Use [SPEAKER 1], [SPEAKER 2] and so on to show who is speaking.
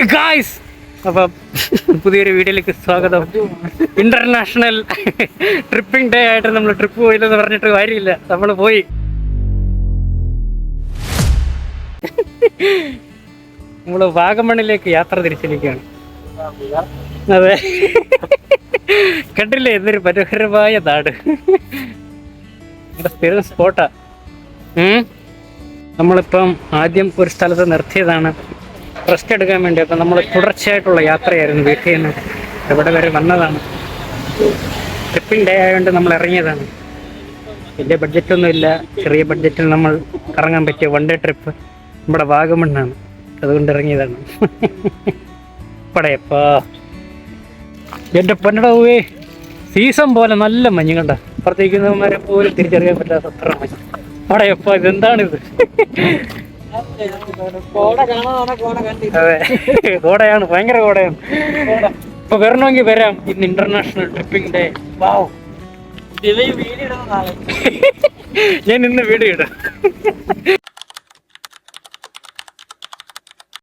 [SPEAKER 1] Guys, അപ്പം പുതിയൊരു വീഡിയോയിലേക്ക് സ്വാഗതം. ഇന്റർനാഷണൽ ട്രിപ്പിംഗ് ഡേ ആയിട്ട് നമ്മൾ ട്രിപ്പ് പോയില്ലെന്ന് പറഞ്ഞിട്ട് കാര്യമില്ല. നമ്മൾ പോയി. നമ്മൾ വാഗമണിലേക്ക് യാത്ര തിരിച്ചിരിക്കുകയാണ്. അതെ, കണ്ടില്ലേ എന്തൊരു മനോഹരമായ നാട്. നമ്മുടെ സ്ഥിരം സ്പോട്ടാ. നമ്മളിപ്പം ആദ്യം ഒരു സ്ഥലത്ത് നിർത്തിയതാണ് റെസ്റ്റ് എടുക്കാൻ വേണ്ടി. അപ്പം നമ്മൾ തുടർച്ചയായിട്ടുള്ള യാത്രയായിരുന്നു. വീട്ടിൽ നിന്ന് എവിടെ വരെ വന്നതാണ്. ട്രിപ്പിംഗ് ഡേ ആയതുകൊണ്ട് നമ്മൾ ഇറങ്ങിയതാണ്. വലിയ ബഡ്ജറ്റൊന്നും ഇല്ല, ചെറിയ ബഡ്ജറ്റിൽ നമ്മൾ കറങ്ങാൻ പറ്റിയ വൺ ഡേ ട്രിപ്പ് നമ്മുടെ വാഗമണ്ണാണ്. അതുകൊണ്ട് ഇറങ്ങിയതാണ്. പടയപ്പാ എൻ്റെ പൊന്നടവേ, സീസൺ പോലെ നല്ല മഞ്ഞ് കണ്ട. അപ്പുറത്തേക്കുന്നവന്മാരെ പോലും തിരിച്ചറിയാൻ പറ്റാത്ത അത്ര മഞ്ഞ്. പടയപ്പാ, ഇതെന്താണിത്? അതെ, കോടയാണ്, ഭയങ്കര കോടയാണ്. ഇപ്പൊ വരണമെങ്കിൽ വരാം. ഇന്ന് ഇന്റർനാഷണൽ ട്രിപ്പിംഗ് ഡേ. വാവ്, ഞാൻ ഇന്ന് വീഡിയോ ഇടാം.